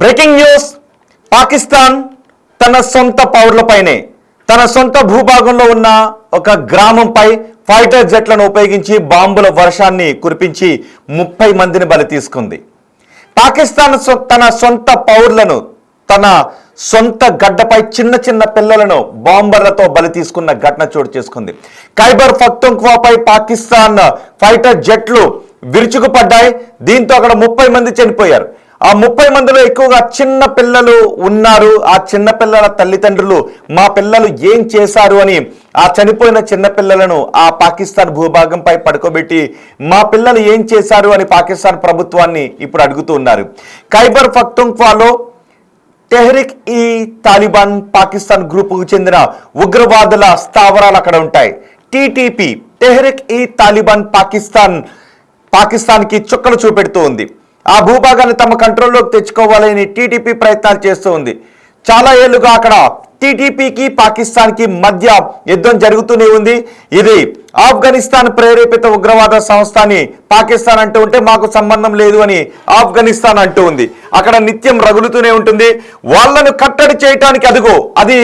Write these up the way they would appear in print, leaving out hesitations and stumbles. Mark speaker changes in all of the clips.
Speaker 1: Breaking news. Pakistan తన సొంత పౌరులపైనే తన సొంత భూభాగంలో ఉన్న ఒక గ్రామంపై ఫైటర్ జెట్లను ఉపయోగించి బాంబుల వర్షాన్ని కురిపించి 30 మందిని బలి తీసుకుంది. పాకిస్తాన్ తన సొంత పౌరులను తన సొంత గడ్డపై చిన్న చిన్న పిల్లలను బాంబర్లతో బలి తీసుకున్న ఘటన చోటు చేసుకుంది. ఖైబర్ పఖ్తూన్ఖ్వాపై పాకిస్తాన్ ఫైటర్ జెట్లు విరుచుకుపడ్డాయి. దీంతో అక్కడ 30 మంది చనిపోయారు. ఆ 30 మందిలో ఎక్కువగా చిన్న పిల్లలు ఉన్నారు. ఆ చిన్న పిల్లల తల్లిదండ్రులు మా పిల్లలు ఏం చేశారు అని ఆ చనిపోయిన చిన్న పిల్లలను ఆ పాకిస్తాన్ భూభాగంపై పడుకోబెట్టి మా పిల్లలు ఏం చేశారు అని పాకిస్తాన్ ప్రభుత్వాన్ని ఇప్పుడు అడుగుతూ ఉన్నారు. ఖైబర్ పఖ్తూన్ఖ్వాలో తెహ్రిక్ ఈ తాలిబాన్ పాకిస్తాన్ గ్రూపుకు చెందిన ఉగ్రవాదుల స్థావరాలు అక్కడ ఉంటాయి. టీటీపీ తెహ్రిక్ ఈ తాలిబాన్ పాకిస్తాన్కి చుక్కలు చూపెడుతూ ఉంది. ఆ భూభాగాన్ని తమ కంట్రోల్లోకి తెచ్చుకోవాలని టీటీపీ ప్రయత్నాలు చేస్తూ ఉంది. చాలా ఏళ్లుగా అక్కడ టీటీపీకి పాకిస్తాన్కి మధ్య యుద్ధం జరుగుతూనే ఉంది. ఇది ఆఫ్ఘనిస్తాన్ ప్రేరేపిత ఉగ్రవాద సంస్థ అని పాకిస్తాన్ అంటూ ఉంటే మాకు సంబంధం లేదు అని ఆఫ్ఘనిస్తాన్ అంటూ ఉంది. అక్కడ నిత్యం రగులుతూనే ఉంటుంది. వాళ్ళను కట్టడి చేయటానికి అది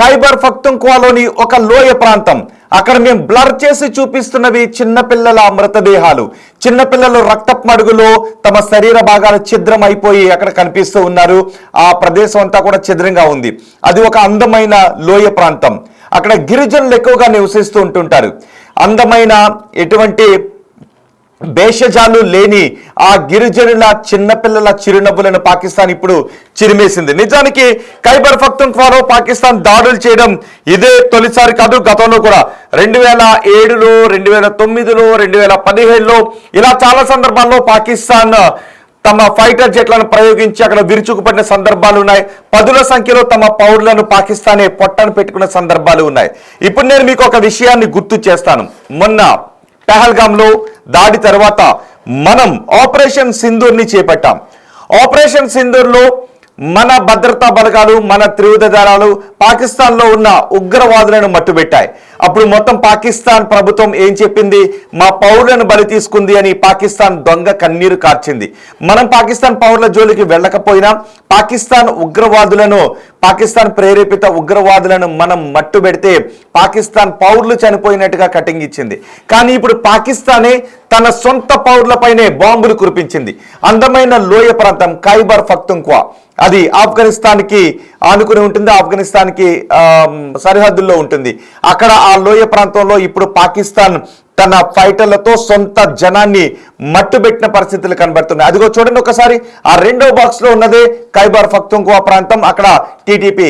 Speaker 1: ఖైబర్ పఖ్తూన్ఖ్వాలోని ఒక లోయ ప్రాంతం. అక్కడ మేము బ్లర్ చేసి చూపిస్తున్నవి చిన్నపిల్లల మృతదేహాలు. చిన్నపిల్లలు రక్తపు మడుగులో తమ శరీర భాగాలు ఛిద్రం అయిపోయి అక్కడ కనిపిస్తూ ఉన్నారు. ఆ ప్రదేశం అంతా కూడా ఛిద్రంగా ఉంది. అది ఒక అందమైన లోయ ప్రాంతం. అక్కడ గిరిజనులు ఎక్కువగా నివసిస్తూ ఉంటుంటారు. అందమైన ఎటువంటి భేషజాలు లేని ఆ గిరిజనుల చిన్నపిల్లల చిరునవ్వులను పాకిస్తాన్ ఇప్పుడు చిరిమేసింది. నిజానికి ఖైబర్ పఖ్తూన్ఖ్వాలో పాకిస్తాన్ దాడులు చేయడం ఇదే తొలిసారి కాదు. గతంలో కూడా 2007లో 2009లో 2017లో ఇలా చాలా సందర్భాల్లో పాకిస్తాన్ తమ ఫైటర్ జెట్లను ప్రయోగించి అక్కడ విరుచుకుపడిన సందర్భాలు ఉన్నాయి. 10ల సంఖ్యలో తమ పౌరులను పాకిస్తానే పొట్టను పెట్టుకున్న సందర్భాలు ఉన్నాయి. ఇప్పుడు నేను మీకు ఒక విషయాన్ని గుర్తు చేస్తాను. మొన్న పహల్గామ్లో దాడి తర్వాత మనం ఆపరేషన్ సింధూర్ని చేపట్టాం. ఆపరేషన్ సింధూర్లో మన భద్రతా బలగాలు మన త్రివిధ దళాలు పాకిస్తాన్లో ఉన్న ఉగ్రవాదులను మట్టుబెట్టాయి. అప్పుడు మొత్తం పాకిస్తాన్ ప్రభుత్వం ఏం చెప్పింది? మా పౌరులను బలి తీసుకుంది అని పాకిస్తాన్ దొంగ కన్నీరు కార్చింది. మనం పాకిస్తాన్ పౌరుల జోలికి వెళ్ళకపోయినా పాకిస్తాన్ ప్రేరేపిత ఉగ్రవాదులను మనం మట్టుబెడితే పాకిస్తాన్ పౌరులు చనిపోయినట్టుగా కటింగ్ ఇచ్చింది. కానీ ఇప్పుడు పాకిస్తానే తన సొంత పౌరులపైనే బాంబులు కురిపించింది. అందమైన లోయ ప్రాంతం ఖైబర్ పఖ్తూన్ఖ్వా అది ఆఫ్ఘనిస్తాన్కి ఆనుకుని ఉంటుంది. ఆఫ్ఘనిస్తాన్కి సరిహద్దుల్లో ఉంటుంది. అక్కడ ఆ లోయ ప్రాంతంలో ఇప్పుడు పాకిస్తాన్ తన ఫైటర్లతో సొంత జనాన్ని మట్టుబెట్టిన పరిస్థితులు కనబడుతున్నాయి. అదిగో చూడండి ఒకసారి. ఆ రెండో బాక్స్ లో ఉన్నదే ఖైబర్ పఖ్తూన్ఖ్వా ప్రాంతం. అక్కడ టీటీపీ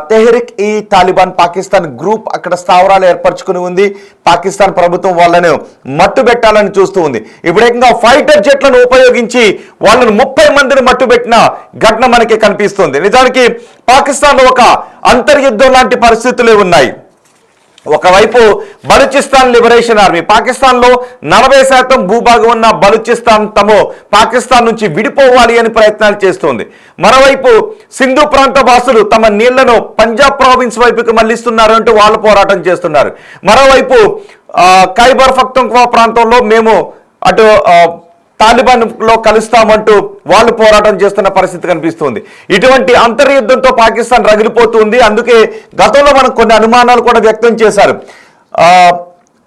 Speaker 1: తెహ్రిక్ ఈ తాలిబాన్ పాకిస్తాన్ గ్రూప్ అక్కడ స్థావరాలు ఏర్పరచుకుని ఉంది. పాకిస్తాన్ ప్రభుత్వం వాళ్ళను మట్టుబెట్టాలని చూస్తూ ఉంది. ఇప్పుడు ఏకంగా ఫైటర్ జెట్లను ఉపయోగించి వాళ్ళను 30 మందిని మట్టుబెట్టిన ఘటన మనకి కనిపిస్తుంది. నిజానికి పాకిస్తాన్లో ఒక అంతర్యుద్ధం లాంటి పరిస్థితులే ఉన్నాయి. ఒకవైపు బలూచిస్తాన్ లిబరేషన్ ఆర్మీ పాకిస్తాన్లో 40% భూభాగం ఉన్న బలూచిస్తాన్ పాకిస్తాన్ నుంచి విడిపోవాలి అని ప్రయత్నాలు చేస్తోంది. మరోవైపు సింధు ప్రాంత వాసులు తమ నీళ్లను పంజాబ్ ప్రావిన్స్ వైపుకి మళ్లిస్తున్నారు అంటూ వాళ్ళు పోరాటం చేస్తున్నారు. మరోవైపు ఖైబర్ పఖ్తూన్ఖ్వా ప్రాంతంలో మేము అటు తాలిబాన్ లో కలుస్తామంటూ వాళ్ళు పోరాటం చేస్తున్న పరిస్థితి కనిపిస్తుంది. ఇటువంటి అంతర్యుద్ధంతో పాకిస్తాన్ రగిలిపోతుంది. అందుకే గతంలో మనం కొన్ని అనుమానాలు కూడా వ్యక్తం చేశారు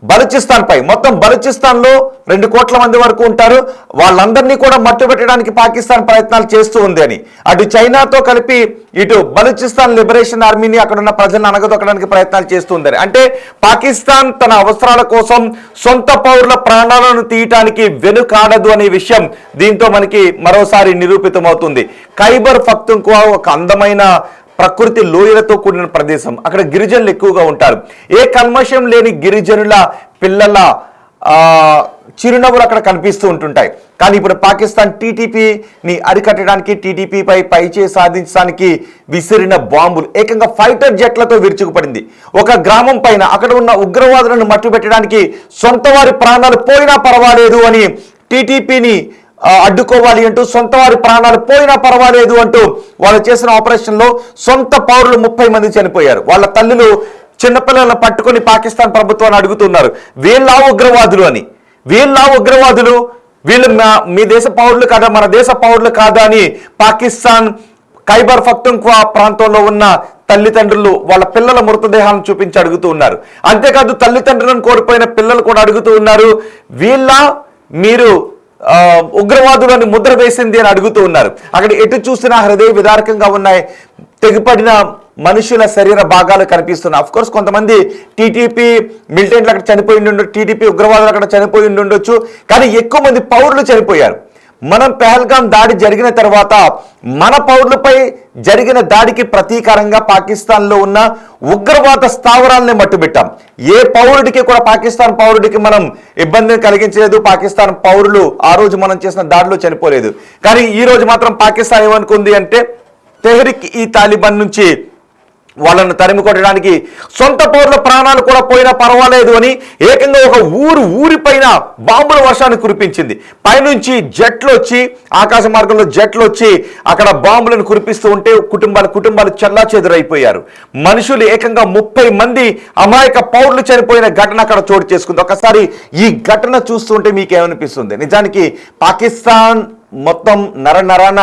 Speaker 1: బలూచిస్తాన్ పై. మొత్తం బలూచిస్తాన్ లో 2 కోట్ల మంది వరకు ఉంటారు. వాళ్ళందరినీ కూడా మట్టుబెట్టడానికి పాకిస్తాన్ ప్రయత్నాలు చేస్తూ ఉంది అని అటు చైనాతో కలిపి ఇటు బలూచిస్తాన్ లిబరేషన్ ఆర్మీని అక్కడ ఉన్న ప్రజలను అనగదొక్కడానికి ప్రయత్నాలు చేస్తుందని. అంటే పాకిస్తాన్ తన అవసరాల కోసం సొంత పౌరుల ప్రాణాలను తీయటానికి వెనుకాడదు అనే విషయం దీంతో మనకి మరోసారి నిరూపితమవుతుంది. ఖైబర్ పఖ్తూన్ఖ్వా ఒక అందమైన ప్రకృతి లోయలతో కూడిన ప్రదేశం. అక్కడ గిరిజనులు ఎక్కువగా ఉంటారు. ఏ కల్మషం లేని గిరిజనుల పిల్లల చిరునవ్వులు అక్కడ కనిపిస్తూ ఉంటుంటాయి. కానీ ఇప్పుడు పాకిస్తాన్ టీటీపీని అరికట్టడానికి టీటీపీపై పైచేయి సాధించడానికి విసిరిన బాంబులు ఏకంగా ఫైటర్ జెట్లతో విరుచుకుపడింది. ఒక గ్రామం పైన అక్కడ ఉన్న ఉగ్రవాదులను మట్టుబెట్టడానికి సొంత వారి ప్రాణాలు పోయినా పర్వాలేదు అని టీటీపీని అడ్డుకోవాలి అంటూ సొంత వారి ప్రాణాలు పోయినా పర్వాలేదు అంటూ వాళ్ళు చేసిన ఆపరేషన్ లో సొంత పౌరులు 30 మంది చనిపోయారు. వాళ్ళ తల్లులు చిన్నపిల్లలను పట్టుకొని పాకిస్తాన్ ప్రభుత్వాన్ని అడుగుతున్నారు వీళ్ళ ఉగ్రవాదులు అని. వీళ్ళు మీ దేశ పౌరులు కాదా, మన దేశ పౌరులు కాదా అని పాకిస్తాన్ ఖైబర్ పఖ్తూన్ఖ్వా ప్రాంతంలో ఉన్న తల్లిదండ్రులు వాళ్ళ పిల్లల మృతదేహాలను చూపించి అడుగుతూ ఉన్నారు. అంతేకాదు తల్లిదండ్రులను కోల్పోయిన పిల్లలు కూడా అడుగుతూ ఉన్నారు, వీళ్ళ మీరు ఉగ్రవాదులని ముద్ర వేసింది అని అడుగుతూ ఉన్నారు. అక్కడ ఎటు చూసినా హృదయ విదారకంగా ఉన్నాయి, తెగిపడిన మనుషుల శరీర భాగాలు కనిపిస్తున్నాయి. అఫ్ కోర్స్ కొంతమంది టీటీపీ మిలిటెంట్లు అక్కడ చనిపోయి ఉండొచ్చు, టీటీపీ ఉగ్రవాదులు అక్కడ చనిపోయి ఉండొచ్చు, కానీ ఎక్కువ మంది పౌరులు చనిపోయారు. మనం పెహల్గాం దాడి జరిగిన తర్వాత మన పౌరులపై జరిగిన దాడికి ప్రతీకారంగా పాకిస్తాన్లో ఉన్న ఉగ్రవాద స్థావరాలని మట్టుబెట్టాం. ఏ పౌరుడికి కూడా, పాకిస్తాన్ పౌరుడికి మనం ఇబ్బందిని కలిగించలేదు. పాకిస్తాన్ పౌరులు ఆ రోజు మనం చేసిన దాడిలో చనిపోలేదు. కానీ ఈ రోజు మాత్రం పాకిస్తాన్ ఏమనుకుంది అంటే తెహ్రిక్ ఈ తాలిబాన్ నుంచి వాళ్ళను తరిమి కొట్టడానికి సొంత పౌరుల ప్రాణాలు కూడా పోయినా పర్వాలేదు అని ఏకంగా ఒక ఊరిపైన బాంబుల వర్షాన్ని కురిపించింది. పైనుంచి జట్లు వచ్చి, ఆకాశ మార్గంలో జట్లు వచ్చి అక్కడ బాంబులను కురిపిస్తూ ఉంటే కుటుంబాలు చెల్లాచెదురైపోయారు. మనుషులు ఏకంగా 30 మంది అమాయక పౌరులు చనిపోయిన ఘటన అక్కడ చోటు చేసుకుంది. ఒకసారి ఈ ఘటన చూస్తుంటే మీకేమనిపిస్తుంది? నిజానికి పాకిస్తాన్ మొత్తం నరనరాన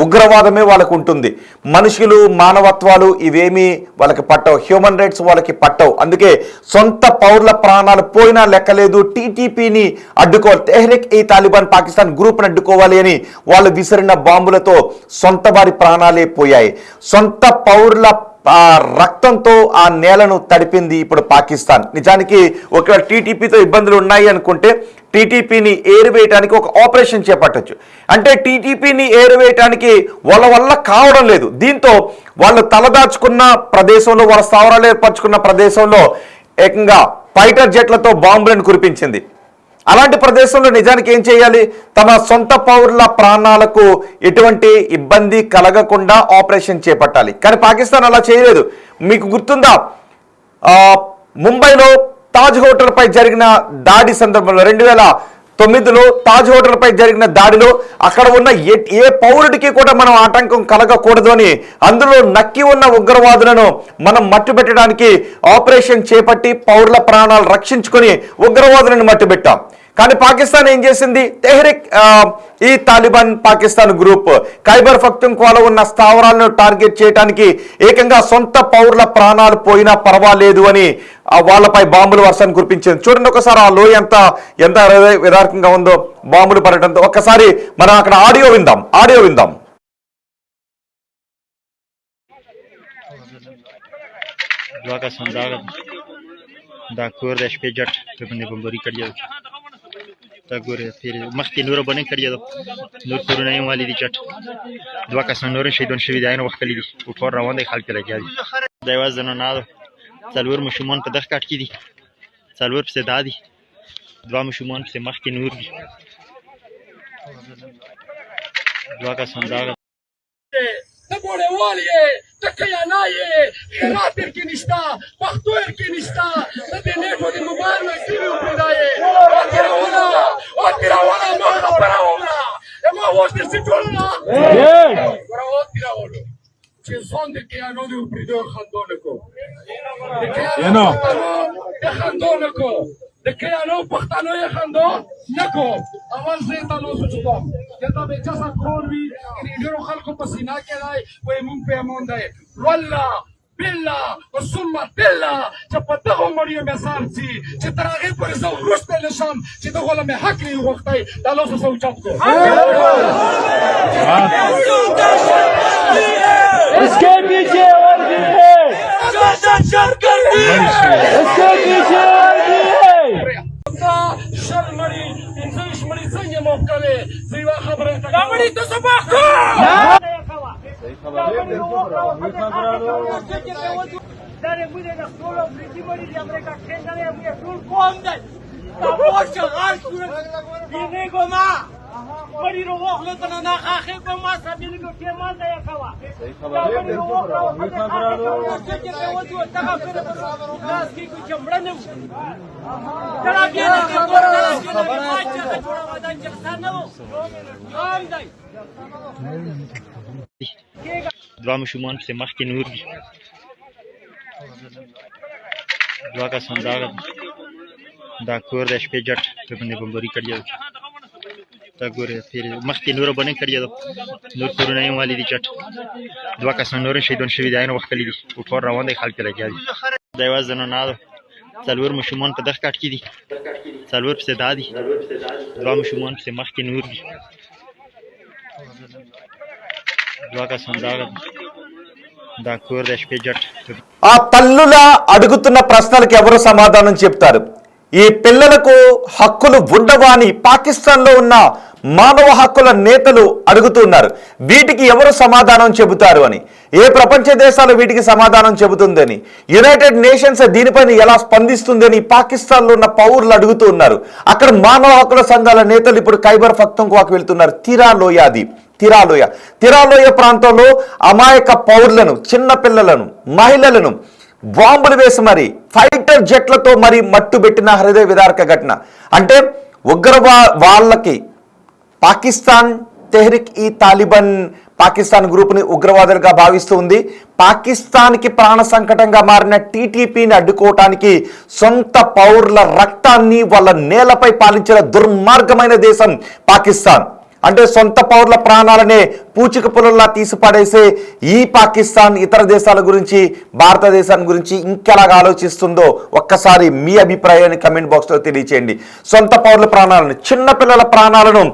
Speaker 1: ఉగ్రవాదమే వాళ్ళకు ఉంటుంది. మనుషులు, మానవత్వాలు ఇవేమీ వాళ్ళకి పట్టవు, హ్యూమన్ రైట్స్ వాళ్ళకి పట్టవు. అందుకే సొంత పౌరుల ప్రాణాలు పోయినా లెక్కలేదు, టీటీపీని అడ్డుకోవాలి, తెహ్రిక్ ఈ తాలిబాన్ పాకిస్తాన్ గ్రూప్ని అడ్డుకోవాలి అని వాళ్ళు విసిరిన బాంబులతో సొంత వారి ప్రాణాలే పోయాయి. సొంత పౌరుల రక్తంతో ఆ నేలను తడిపింది ఇప్పుడు పాకిస్తాన్. నిజానికి ఒకవేళ టీటీపీతో ఇబ్బందులు ఉన్నాయి అనుకుంటే టీటీపీని ఏరివేయడానికి ఒక ఆపరేషన్ చేపట్టచ్చు. అంటే టీటీపీని ఏరివేయడానికి వాళ్ళ వల్ల కావడం లేదు. దీంతో వాళ్ళు తలదాచుకున్న ప్రదేశంలో, వాళ్ళ స్థావరాలు ఏర్పరచుకున్న ప్రదేశంలో ఏకంగా ఫైటర్ జెట్లతో బాంబులను కురిపించింది. అలాంటి ప్రదేశంలో నిజానికి ఏం చేయాలి? తమ సొంత పౌరుల ప్రాణాలకు ఎటువంటి ఇబ్బంది కలగకుండా ఆపరేషన్ చేపట్టాలి. కానీ పాకిస్తాన్ అలా చేయలేదు. మీకు గుర్తుందా, ముంబైలో తాజ్ హోటల్ పై జరిగిన దాడి సందర్భంలో 2009లో తాజ్ హోటల్ పై జరిగిన దాడిలో అక్కడ ఉన్న ఏ పౌరుడికి కూడా మనం ఆటంకం కలగకూడదు అని అందులో నక్కి ఉన్న ఉగ్రవాదులను మనం మట్టుబెట్టడానికి ఆపరేషన్ చేపట్టి పౌరుల ప్రాణాలు రక్షించుకొని ఉగ్రవాదులను మట్టుబెట్టాం. కానీ పాకిస్తాన్ ఏం చేసింది? తెహ్రిక్ ఈ తాలిబాన్ పాకిస్తాన్ గ్రూప్ ఖైబర్ పఖ్తూన్ఖ్వాలో ఉన్న స్థావరాలను టార్గెట్ చేయడానికి ఏకంగా సొంత పౌరుల ప్రాణాలు పోయినా పర్వాలేదు అని వాళ్ళపై బాంబుల వర్షాన్ని కురిపించింది. చూడండి ఒకసారి ఆ లోయ ఎంత విదారకంగా ఉందో బాంబులు పడటంతో. ఒక్కసారి మనం అక్కడ ఆడియో విందాం.
Speaker 2: دا ګوره تیر مخکې نور باندې کړی نور کورونه یې والی دي چټ دوه کسان نور شهیدون شوي دي عین وخت کلی دي او ټول روان دي خلک لګیا دي دا یوازې زنه نه څلور مشومان په دغه کټ کې دي څلور پسې دا دي دوه مشومان پسې مخکې نور دي دوه کسان دا
Speaker 3: نبوله والیه تکیانایه خیرات ارکنشتا پختو ارکنشتا ندینیتو دی مبارو اکتیویو پیدایه آتیراونا مخدا براونا اما واسطه سی جولنا برا آتیراونا چه زان دی کیانو دی اپریدو خندونکو دی خندونکو د کیانو پښتنو یې خندو نکو اول زه تاسو چوکم کته به چا کور وی ان ډیرو خلکو په سینا کې راي وای مونږ په مونږ دی والله بالله ثم بالله چې په دغه مړیو مثال سي چې ترغه پر زو روسته نشم چې دغه له حق لري وختي دا لوسه سو چاپکو
Speaker 4: इसके पीछे और भी है इसके पीछे और भी है
Speaker 3: شرمړي انځش مړي څنګه موکلې زیوا خبره ته
Speaker 4: مړي ته صبح کو
Speaker 5: داره بوده د ټول افریقي مړي د امریکا څنګه یې ټول قوم دی تاسو غاښ یې ګوما مړي رو واخله کنه نه اخه ګوما سبیل کو کې ما ته کوا مړي رو واخله چې ته وځو څنګه په لاس کې کو چمړه نه ترا کې نه خبره ما چې جوړه ودا چې څنګه قوم دی
Speaker 2: دوه مشومان پسې مخکې نور دي دوه کسان دا کور د شپې جټ په باندې بمباري کړی تا ګورې پیرې مخکې نوره بڼه کړې ده نور کورونه یې والي دي چټ دوه کسان نور شهیدان شوي دي عین وختلي دي ټول روان دی خلک لګیا دي دا یوازې زنانه ده څلور ماشومان په دغه کټ کې دي څلور پسې دا دي دوه ماشومان پسې مخکې نور دي دوه کسان دا کور د شپې جټ
Speaker 1: ఆ తల్లుల అడుగుతున్న ప్రశ్నలకు ఎవరు సమాధానం చెప్తారు? ఈ పిల్లలకు హక్కులు ఉండవా అని పాకిస్తాన్లో ఉన్న మానవ హక్కుల నేతలు అడుగుతున్నారు. వీటికి ఎవరు సమాధానం చెబుతారు అని, ఏ ప్రపంచ దేశాలు వీటికి సమాధానం చెబుతుందని, యునైటెడ్ నేషన్స్ దీనిపైన ఎలా స్పందిస్తుందని పాకిస్తాన్లో ఉన్న పౌరులు అడుగుతూ ఉన్నారు. అక్కడ మానవ హక్కుల సంఘాల నేతలు ఇప్పుడు ఖైబర్ పఖ్తూన్ఖ్వాకు వెళ్తున్నారు. తిరాలోయ ప్రాంతంలో అమాయక పౌరులను, చిన్న పిల్లలను, మహిళలను బాంబులు వేసి మరి ఫైటర్ జెట్లతో మరి మట్టు పెట్టిన హృదయ విదారక ఘటన. అంటే వాళ్ళకి పాకిస్తాన్ తెహ్రిక్ ఈ తాలిబాన్ పాకిస్తాన్ గ్రూప్ని ఉగ్రవాదులుగా భావిస్తూ ఉంది. పాకిస్తాన్కి ప్రాణ సంకటంగా మారిన టీటీపీని అడ్డుకోవటానికి సొంత పౌరుల రక్తాన్ని వాళ్ళ నేలపై పాలించిన దుర్మార్గమైన దేశం పాకిస్తాన్. అంటే సొంత పౌరుల ప్రాణాలనే పూచిక పుల్లలా తీసిపడేసే ఈ పాకిస్తాన్ ఇతర దేశాల గురించి, భారతదేశాన్ని గురించి ఇంకెలాగా ఆలోచిస్తుందో ఒక్కసారి మీ అభిప్రాయాన్ని కమెంట్ బాక్స్లో తెలియచేయండి. సొంత పౌరుల ప్రాణాలను, చిన్నపిల్లల ప్రాణాలను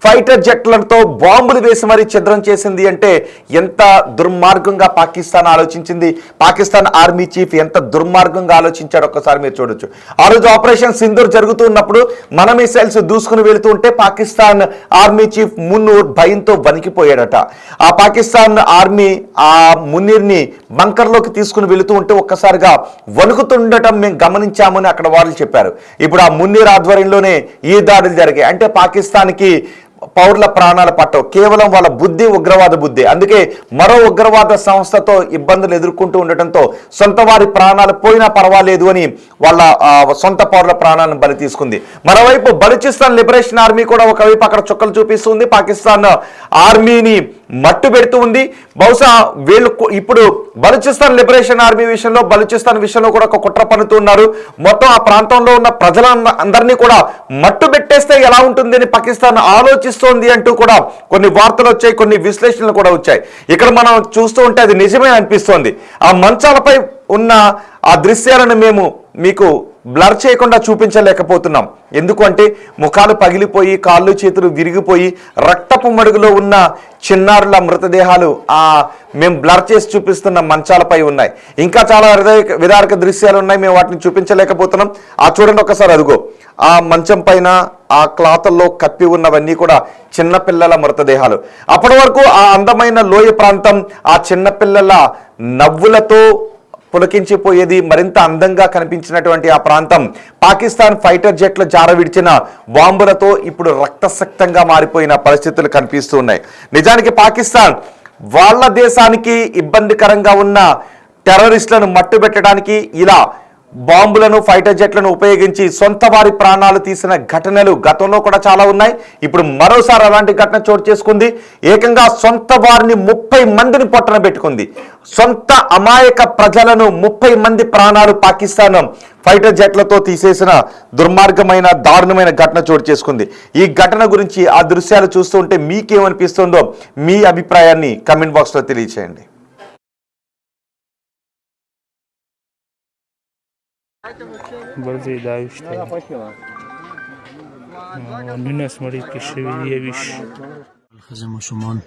Speaker 1: ఫైటర్ జెట్లతో బాంబులు వేసి మరీ ఛిద్రం చేసింది అంటే ఎంత దుర్మార్గంగా పాకిస్తాన్ ఆలోచించింది. పాకిస్తాన్ ఆర్మీ చీఫ్ ఎంత దుర్మార్గంగా ఆలోచించాడు ఒక్కసారి మీరు చూడొచ్చు. ఆ రోజు ఆపరేషన్ సింధూర్ జరుగుతూ ఉన్నప్పుడు మన మిసైల్స్ దూసుకుని వెళుతూ ఉంటే పాకిస్తాన్ ఆర్మీ చీఫ్ మున్నూర్ భయంతో వణికిపోయాడట. ఆ పాకిస్తాన్ ఆర్మీ ఆ మున్నీర్ని బంకర్లోకి తీసుకుని వెళుతూ ఉంటే ఒక్కసారిగా వణుకుతుండటం మేము గమనించామని అక్కడ వాళ్ళు చెప్పారు. ఇప్పుడు ఆ మున్నీర్ ఆధ్వర్యంలోనే ఈ దాడులు జరిగాయి. అంటే పాకిస్తాన్కి పౌరుల ప్రాణాల పట్టవు, కేవలం వాళ్ళ బుద్ధి ఉగ్రవాద బుద్ధి. అందుకే మరో ఉగ్రవాద సంస్థతో ఇబ్బందులు ఎదుర్కొంటూ ఉండటంతో సొంత వారి ప్రాణాలు పోయినా పర్వాలేదు అని వాళ్ళ సొంత పౌరుల ప్రాణాలను బలి తీసుకుంది. మరోవైపు బలూచిస్తాన్ లిబరేషన్ ఆర్మీ కూడా ఒకవైపు అక్కడ చుక్కలు చూపిస్తుంది, పాకిస్తాన్ ఆర్మీని మట్టు పెడుతూ ఉంది. బహుశా వీళ్ళు ఇప్పుడు బలూచిస్తాన్ లిబరేషన్ ఆర్మీ విషయంలో, బలూచిస్తాన్ విషయంలో కూడా ఒక కుట్ర పన్నుతున్నారు. మొత్తం ఆ ప్రాంతంలో ఉన్న ప్రజలందరినీ కూడా మట్టు పెట్టేస్తే ఎలా ఉంటుంది అని పాకిస్తాన్ ఆలోచిస్తోంది అంటూ కూడా కొన్ని వార్తలు వచ్చాయి, కొన్ని విశ్లేషణలు కూడా వచ్చాయి. ఇక్కడ మనం చూస్తూ ఉంటే అది నిజమే అనిపిస్తోంది. ఆ మంచాలపై ఉన్న ఆ దృశ్యాలను మేము మీకు బ్లర్ చేయకుండా చూపించలేకపోతున్నాం. ఎందుకంటే ముఖాలు పగిలిపోయి, కాళ్ళు చేతులు విరిగిపోయి, రక్తపు మడుగులో ఉన్న చిన్నారుల మృతదేహాలు మేము బ్లర్ చేసి చూపిస్తున్న మంచాలపై ఉన్నాయి. ఇంకా చాలా విదారక దృశ్యాలు ఉన్నాయి, మేము వాటిని చూపించలేకపోతున్నాం. చూడండి ఒకసారి, అదిగో ఆ మంచం పైన ఆ క్లాతుల్లో కప్పి ఉన్నవన్నీ కూడా చిన్నపిల్లల మృతదేహాలు. అప్పటి వరకు ఆ అందమైన లోయ ప్రాంతం ఆ చిన్నపిల్లల నవ్వులతో పులకించిపోయేది, మరింత అందంగా కనిపించినటువంటి ఆ ప్రాంతం పాకిస్తాన్ ఫైటర్ జెట్లు జారవిడిచిన బాంబులతో ఇప్పుడు రక్తసక్తంగా మారిపోయిన పరిస్థితులు కనిపిస్తూ ఉన్నాయి. నిజానికి పాకిస్తాన్ వాళ్ళ దేశానికి ఇబ్బందికరంగా ఉన్న టెర్రరిస్టులను మట్టుబెట్టడానికి ఇలా బాంబులను, ఫైటర్ జెట్లను ఉపయోగించి సొంత వారి ప్రాణాలు తీసిన ఘటనలు గతంలో కూడా చాలా ఉన్నాయి. ఇప్పుడు మరోసారి అలాంటి ఘటన చోటు చేసుకుంది. ఏకంగా సొంత వారిని 30 మందిని పొట్టన పెట్టుకుంది. సొంత అమాయక ప్రజలను 30 మంది ప్రాణాలు పాకిస్తాన్ ఫైటర్ జెట్లతో తీసేసిన దుర్మార్గమైన, దారుణమైన ఘటన చోటు చేసుకుంది. ఈ ఘటన గురించి, ఆ దృశ్యాలు చూస్తుంటే మీకేమనిపిస్తుందో మీ అభిప్రాయాన్ని కమెంట్ బాక్స్లో తెలియచేయండి.
Speaker 6: برځي داوشته نن اسمړي کې شوی دی ویش
Speaker 2: خزم شومان